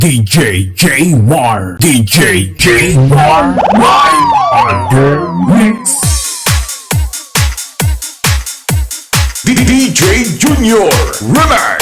DJ J-War, DJ J-War, live on the mix. DJ Junior Remix.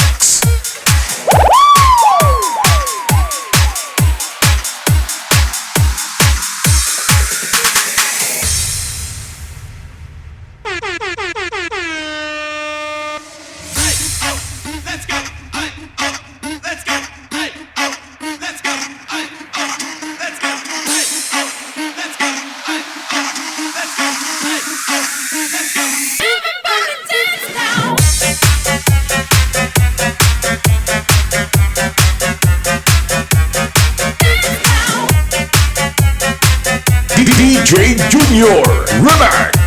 DJ Junior Remix.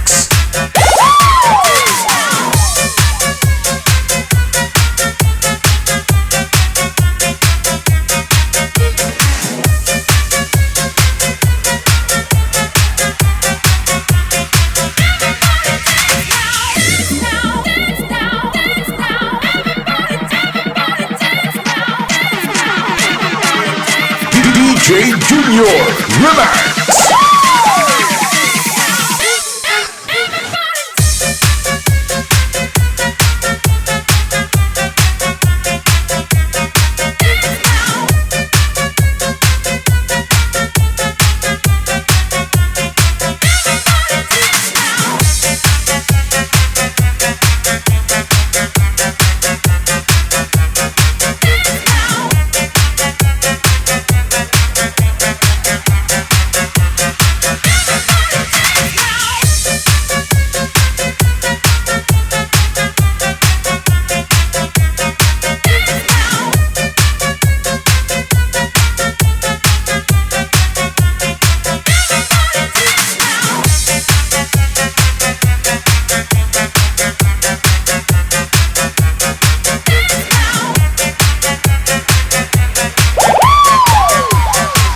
DJ Junior Remix.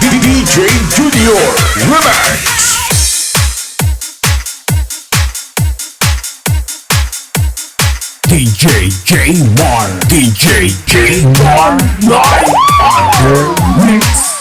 DJ Junior Remix. DJ J-War, DJ J-War, live on the mix.